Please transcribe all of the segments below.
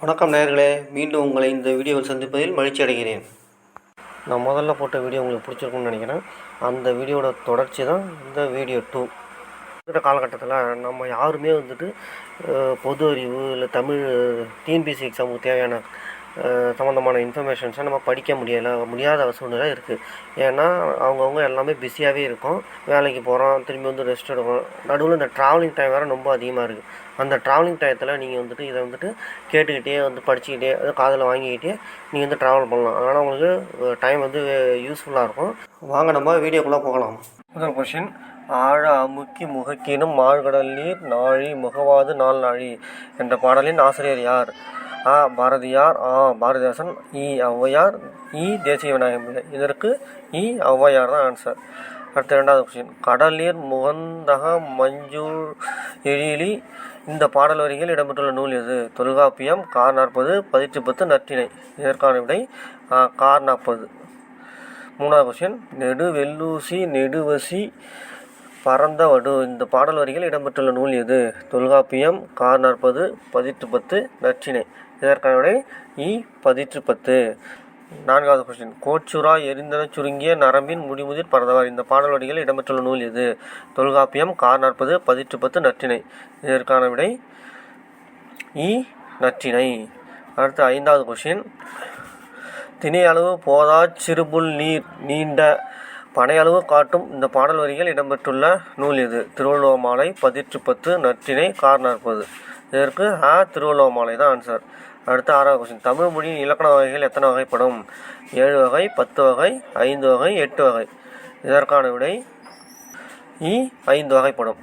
வணக்கம் நேயர்களே, மீண்டும் உங்களை இந்த வீடியோவில் சந்திப்பதில் மகிழ்ச்சி அடைகிறேன். நான் முதல்ல போட்ட வீடியோ உங்களுக்கு பிடிச்சிருக்குன்னு நினைக்கிறேன். அந்த வீடியோட தொடர்ச்சி தான் இந்த வீடியோ 2. இருக்கிற காலகட்டத்தில் நம்ம யாருமே பொது அறிவு இல்லை தமிழ் டிஎன்பிஎஸ்சி எக்ஸாமுக்கு தேவையான சம்மந்தமான இன்ஃபர்மேஷன்ஸை நம்ம படிக்க முடியாத சூழ்நிலை இருக்குது. ஏன்னா அவங்கவுங்க எல்லாமே பிஸியாகவே இருக்கும். வேலைக்கு போகிறோம், திரும்பி ரெஸ்ட் எடுக்கிறோம். நடுவில் இந்த ட்ராவலிங் டைம் வேறு ரொம்ப அதிகமாக இருக்குது. அந்த ட்ராவலிங் டயத்தில் நீங்கள் இதை கேட்டுக்கிட்டே படிச்சுக்கிட்டே காதில் வாங்கிக்கிட்டே நீங்கள் ட்ராவல் பண்ணலாம். அதனால் உங்களுக்கு டைம் யூஸ்ஃபுல்லாக இருக்கும். வாங்க நம்ம வீடியோக்குள்ளே போகலாம். முதல் கொஷின், ஆழ அமுக்கி முகக்கீனும் மாழ்கடல் நீர் நாழி முகவாது நாள் நாழி என்ற பாடலின் ஆசிரியர் யார்? ஆ பாரதியார், பாரதிதாசன், ஔவையார், தேசிய விநாயகம் பிள்ளை. இதற்கு ஔவையார் தான் ஆன்சர். அடுத்த இரண்டாவது கொஸ்டின், கடல் நீர் முகந்தக மஞ்சூர் எழிலி இந்த பாடல் வரிகள் இடம்பெற்றுள்ள நூல் எது? தொல்காப்பியம், கார் 40, பதிற்று 10, நற்றிணை. இதற்கான விடை கார் 40. மூணாவது கொஸ்டின், நெடு வெள்ளூசி நெடுவசி பரந்த வடு இந்த பாடல் வரிகள் இடம்பெற்றுள்ள நூல் எது? தொல்காப்பியம், கார் 40, பதிற்று 10, நற்றிணை. இதற்கான விடை பதிற்று 10. நான்காவது கொஸ்டின், கோச்சுரா எரிந்தன சுருங்கிய நரம்பின் முடிமுதிர் பரந்தவர் இந்த பாடல் வரிகள் இடம்பெற்றுள்ள நூல் எது? தொல்காப்பியம், கார் 40, பதிற்று 10, நற்றிணை. இதற்கான விடை நற்றிணை. அடுத்து ஐந்தாவது கொஸ்டின், திணை அளவு போதா சிறுபுல் நீர் நீண்ட பனையளவு காட்டும் இந்த பாடல் வரிகள் இடம்பெற்றுள்ள நூல் எது? திருவள்ளுவமாலை, பதிற்று 10, நற்றிணை, கார் 40. இதற்கு திருவள்ளுவமாலை தான் ஆன்சர். அடுத்து ஆறாவது கொஸ்டின், தமிழ் மொழியின் இலக்கண வகைகள் எத்தனை வகைப்படும்? 7 வகை, 10 வகை, 5 வகை, 8 வகை. இதற்கான விடை 5 வகைப்படும்.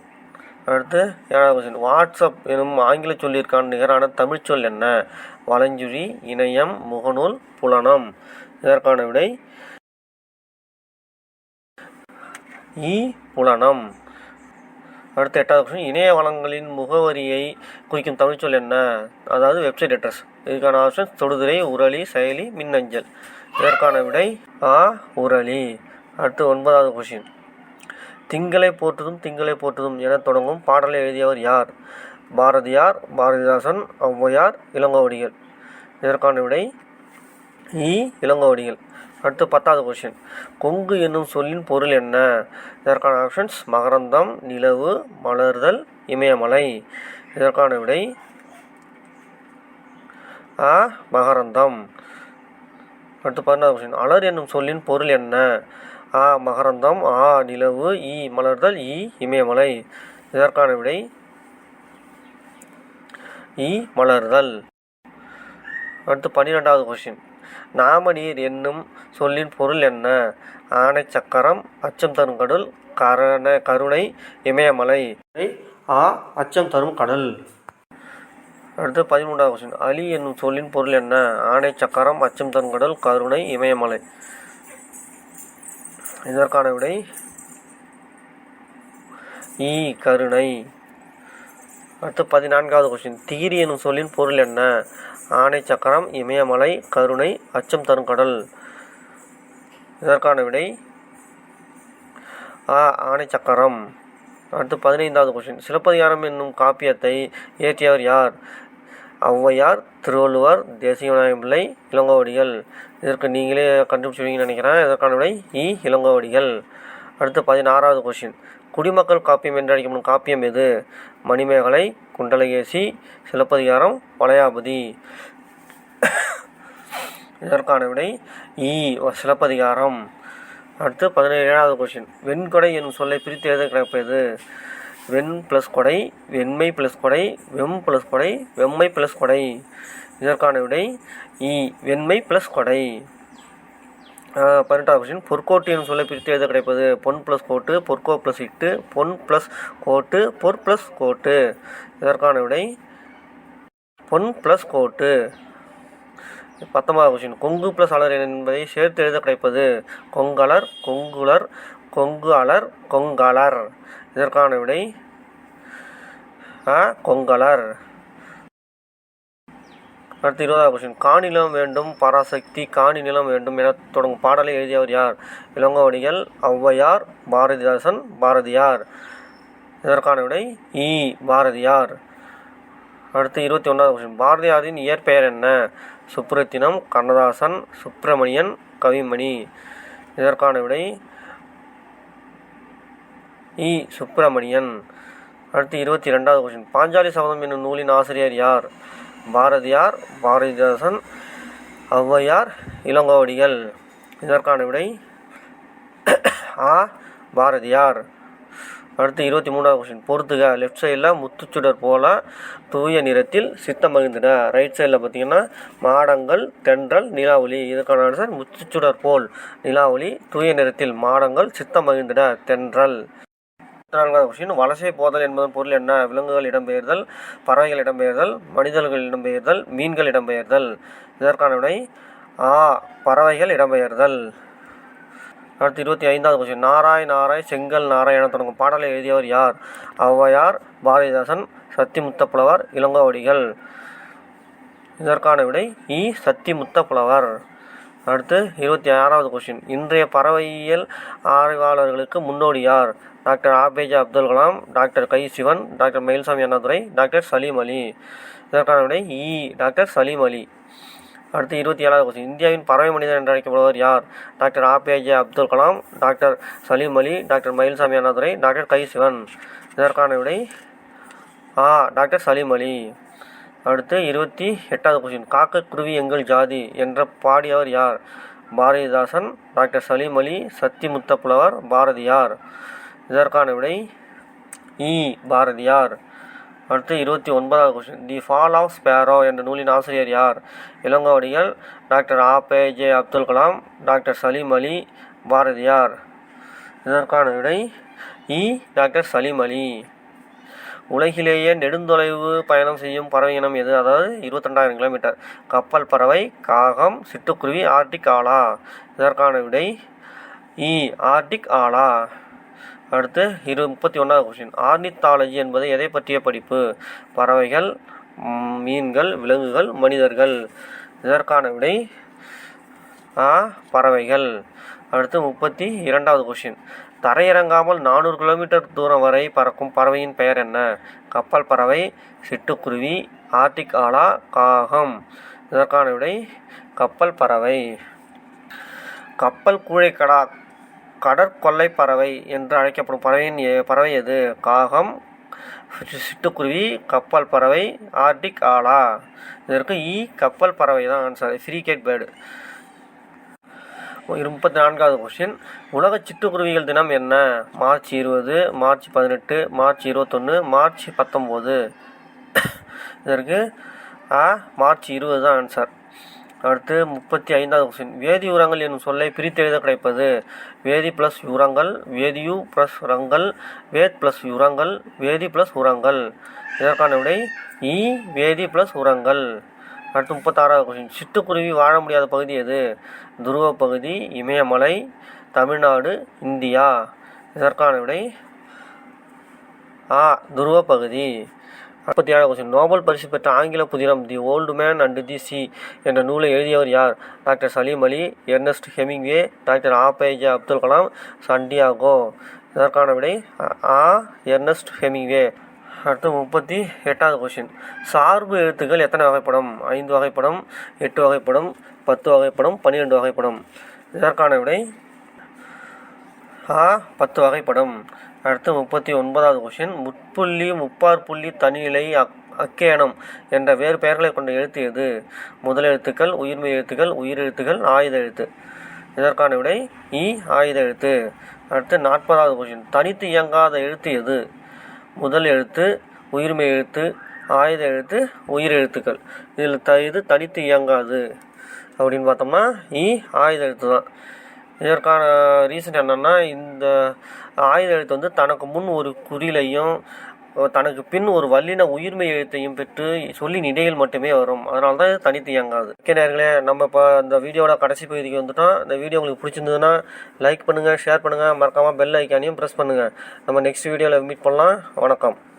அடுத்து 7வது கொஸ்டின், வாட்ஸ்அப் எனும் ஆங்கில சொல்லிற்கான நிகரான தமிழ் சொல் என்ன? வலஞ்சுழி, இணையம், முகநூல், புலனம். இதற்கான விடை புலனம். அடுத்த 8வது கொஸ்டின், இணைய வளங்களின் முகவரியை குறிக்கும் தமிழ்ச்சொல் என்ன? அதாவது வெப்சைட் அட்ரஸ். இதுக்கான ஆப்ஷன் தொடுதிரை, உரளி, செயலி, மின்னஞ்சல். இதற்கான விடை உரளி. அடுத்து 9வது கொஸ்டின், திங்களை போற்றுதும் திங்களை போற்றுதும் என தொடங்கும் பாடலை எழுதியவர் யார்? பாரதியார், பாரதிதாசன், ஔவையார், இளங்கோவடிகள். இதற்கான விடை இளங்கோவடிகள். அடுத்து 10வது கொஸ்டின், கொங்கு என்னும் சொல்லின் பொருள் என்ன? இதற்கான ஆப்ஷன்ஸ் மகரந்தம், நிலவு, மலர்தல், இமயமலை. இதற்கான விடை மகரந்தம். அடுத்து 11வது கொஸ்டின், அலர் என்னும் சொல்லின் பொருள் என்ன? மகரந்தம், நிலவு, மலர்தல், இமயமலை. இதற்கான விடை மலர்தல். அடுத்து 12வது கொஸ்டின், நாமநீர் என்னும் சொல்லின் பொருள் என்ன? ஆனை சக்கரம், அச்சம் தரும் கடல், கருணை, இமயமலை. அச்சம் தரும் கடல். அடுத்து 13வது கொஸ்டின், அலி என்னும் சொல்லின் பொருள் என்ன? ஆனை சக்கரம், அச்சம் தரும் கடல், கருணை, இமயமலை. இதற்கான விடை கருணை. அடுத்து 14வது கொஸ்டின், திகிரி என்னும் சொல்லின் பொருள் என்ன? ஆனை சக்கரம், இமயமலை, கருணை, அச்சம் தரும் கடல். இதற்கான விடை ஆனை சக்கரம். அடுத்து 15வது கொஸ்டின், சிலப்பதிகாரம் என்னும் காப்பியத்தை இயற்றியவர் யார்? ஔவையார், திருவள்ளுவர், தேசிய விநாயகம் பிள்ளை, இளங்கோவடிகள். இதற்கு நீங்களே கண்டுபிடிச்சிருவீங்கன்னு நினைக்கிறேன். இதற்கான விடை இளங்கோவடிகள். அடுத்து 16வது கொஸ்டின், குடிமக்கள் காப்பியம் என்று அழைக்கப்படும் காப்பியம் எது? மணிமேகலை, குண்டலகேசி, சிலப்பதிகாரம், வளையாபதி. இதற்கான விடை சிலப்பதிகாரம். அடுத்து 17வது கொஸ்டின், வெண்கொடை என்னும் சொல்லை பிரித்து எழுத கிடைப்பது? வெண் ப்ளஸ் கொடை, வெண்மை ப்ளஸ் கொடை, வெம் ப்ளஸ் கொடை, வெம்மை ப்ளஸ் கொடை. இதற்கான விடை வெண்மை ப்ளஸ் கொடை. 18வது கொஸ்டின், பொற்கோட்டு என்னும் சொல்லை பிரித்து எழுத கிடைப்பது? பொன் ப்ளஸ் கோட்டு, பொற்கோ ப்ளஸ் இட்டு, பொன் ப்ளஸ் கோட்டு, பொற் ப்ளஸ் கோட்டு. இதற்கான விடை பொன் ப்ளஸ் கோட்டு. 19வது கொஸ்டின், கொங்கு ப்ளஸ் அலர் என்பதை சேர்த்து எழுத கிடைப்பது? கொங்கலர், கொங்குலர், கொங்கு அலர், கொங்கலர். இதற்கான விடை கொங்கலர். அடுத்து 20வது கொஸ்டின், காணிலம் வேண்டும் பராசக்தி காணி நிலம் வேண்டும் என தொடங்கும் பாடலை எழுதியவர் யார்? இளங்கோவடிகள், ஔவையார், பாரதிதாசன், பாரதியார். இதற்கான விடை பாரதியார். அடுத்து 21வது கொஸ்டின். பாரதியாரின் இயற்பெயர் என்ன? சுப்புரத்தினம், கண்ணதாசன், சுப்பிரமணியன், கவிமணி. இதற்கான விடை இ. சுப்பிரமணியன். அடுத்து 22வது கொஸ்டின். பாஞ்சாலி சபதம் என்னும் நூலின் ஆசிரியர் யார்? பாரதியார், பாரதிதாசன், ஔவையார், இளங்கோவடிகள். இதற்கான விடை ஆ. பாரதியார். அடுத்து 23வது கொஸ்டின். பொறுத்துக. லெஃப்ட் சைடில் முத்துச்சுடர் போல தூய நிறத்தில் சித்தம் மகிழ்ந்திட. ரைட் சைடில் பார்த்தீங்கன்னா மாடங்கள், தென்றல், நிலாவொளி. இதற்கான ஆன்சர் முத்துச்சுடர் போல் நிலாவொளி, தூய நிறத்தில் மாடங்கள், சித்தம் மகிழ்ந்திட தென்றல். 24வது கொஸ்டின். வலசை போதல் என்பதன் பொருள் என்ன? விலங்குகள் இடம்பெயர்தல், பறவைகள் இடம்பெயர்தல், மனிதர்கள் இடம்பெயர்தல், மீன்கள் இடம்பெயர்தல். இதற்கான விடை ஆ. பறவைகள் இடம்பெயர்தல். அடுத்து 25வது கொஸ்டின். நாராய் நாராய் செங்கல் நாராய் என தொடங்கும் பாடலை எழுதியவர் யார்? ஔவையார், பாரதிதாசன், சத்திமுத்த புலவர், இளங்கோவடிகள். இதற்கான விடை இ. சத்திமுத்த புலவர். அடுத்து 26வது கொஸ்டின். இன்றைய பறவையியல் ஆய்வாளர்களுக்கு முன்னோடி யார்? Doctor APJ Abdul Kalam, doctor கை சிவன், டாக்டர் மயில்சாமி அண்ணாதுரை, டாக்டர் சலீம் அலி. இதற்கான விடை இ. டாக்டர் சலீம் அலி. அடுத்து 27வது கொஸ்டின். இந்தியாவின் பறவை மனிதன் என்று அழைக்கப்படுவர் யார்? Doctor APJ Abdul Kalam, doctor Salim அலி, டாக்டர் மயில்சாமி அண்ணாதுரை, டாக்டர் கை சிவன். இதற்கான விடை ஆ. டாக்டர் சலீம் அலி. அடுத்து 28வது கொஸ்டின். காக்க குருவி எங்கள் ஜாதி என்ற பாடியவர் யார்? பாரதிதாசன், டாக்டர் சலீம் அலி, சத்திமுத்த புலவர், பாரதியார். இதற்கான விடை இ. பாரதியார். அடுத்து 29வது question. The fall of sparrow என்ற நூலின் ஆசிரியர் யார்? Ilangovadigal, doctor APJ Abdul Kalam, doctor Salim Ali, Bharathiyar. இதற்கான விடை இ. டாக்டர் சலீம் அலி. உலகிலேயே நெடுந்தொலைவு பயணம் செய்யும் பறவை இனம் எது? அதாவது 22,000 கிலோமீட்டர். கப்பல் பறவை, காகம், சிட்டுக்குருவி, ஆர்டிக் ஆலா. இதற்கான விடை இ. ஆர்டிக் ஆலா. அடுத்து 31வது கொஸ்டின். ஆர்னித்தாலஜி என்பது எதை பற்றிய படிப்பு? பறவைகள், மீன்கள், விலங்குகள், மனிதர்கள். இதற்கான விடை ஆ. பறவைகள். அடுத்து 32வது கொஸ்டின். தரையிறங்காமல் 400 கிலோமீட்டர் தூரம் வரை பறக்கும் பறவையின் பெயர் என்ன? கப்பல் பறவை, சிட்டுக்குருவி, ஆர்டிக் ஆலா, காகம். இதற்கான விடை கப்பல் பறவை. கப்பல் கூழைக்கடா கடற்கொள்ளை பறவை என்று அழைக்கப்படும் பறவை எது? காகம், சிட்டுக்குருவி, கப்பல் பறவை, ஆர்டிக் ஆலா. இதற்கு இ. கப்பல் பறவை தான் ஆன்சர். ஃப்ரீகேட் பேர்டு. 34வது கொஸ்டின். உலக சிட்டுக்குருவிகள் தினம் என்ன? March 20, March 18, March 21, March 19. இதற்கு ஆ. மார்ச் 20 தான் ஆன்சர். அடுத்து 35வது கொஸ்டின். வேதி உரங்கள் என்னும் சொல்லை பிரித்தெழுத கிடைப்பது? வேதி ப்ளஸ் உரங்கள், வேதியு ப்ளஸ் உரங்கள், வேத் ப்ளஸ் உரங்கள், வேதி ப்ளஸ் உரங்கள். இதற்கான விடை இ. வேதி ப்ளஸ் உரங்கள். அடுத்து 36வது கொஸ்டின். சிட்டுக்குருவி வாழ முடியாத பகுதி எது? துருவ பகுதி, இமயமலை, தமிழ்நாடு, இந்தியா. இதற்கான விடை ஆ. துருவ பகுதி. 47வது கொஸ்டின். நோபல் பரிசு பெற்ற ஆங்கில புதினம் the old man and the sea என்ற நூலை எழுதியவர் யார்? Doctor Salim Ali, Ernest Hemingway, doctor APJ Abdul Kalam, Santiago. இதற்கான விடை ஆ. Ernst Hemingway. அடுத்து 38வது கொஸ்டின். சார்பு எழுத்துக்கள் எத்தனை வகைப்படும்? 5 வகைப்படும், 8 வகைப்படும், 10 வகைப்படும், 12 வகைப்படும். இதற்கான விடை ஆ. 10 வகைப்படும். அடுத்து 39வது கொஸ்டின். முப்புள்ளி, முப்பாற்புள்ளி, தனிநிலை, அக்கேனம் என்ற வேறு பெயர்களை கொண்ட எழுத்து எது? முதல் எழுத்துக்கள், உயிர்மெய் எழுத்துக்கள், உயிரெழுத்துக்கள், ஆயுத எழுத்து. இதற்கான விடை இ. ஆயுத எழுத்து. அடுத்து 40வது கொஸ்டின். தனித்து இயங்காத எழுத்து எது? முதல் எழுத்து, உயிர்மெய் எழுத்து, ஆயுத எழுத்து, உயிரெழுத்துக்கள். இதில் இது தனித்து இயங்காது அப்படின்னு பார்த்தோம்னா இ. ஆயுத எழுத்து தான். இதற்கான ரீசன் என்னென்னா, இந்த ஆயுத எழுத்து வந்து தனக்கு முன் ஒரு குறிலையும் தனக்கு பின் ஒரு வல்லின உயிர்மெய் எழுத்தையும் பெற்று சொல்லின் இடையில் மட்டுமே வரும். அதனால தான் இது தனித்து இயங்காது. ஓகே நேயர்களே, நம்ம இப்போ இந்த வீடியோட கடைசி பகுதிக்கு வந்துட்டோம். இந்த வீடியோ உங்களுக்கு பிடிச்சிருந்ததுன்னா லைக் பண்ணுங்கள், ஷேர் பண்ணுங்கள், மறக்காமல் பெல் ஐக்கானையும் ப்ரெஸ் பண்ணுங்கள். நம்ம நெக்ஸ்ட் வீடியோவில் மீட் பண்ணலாம். வணக்கம்.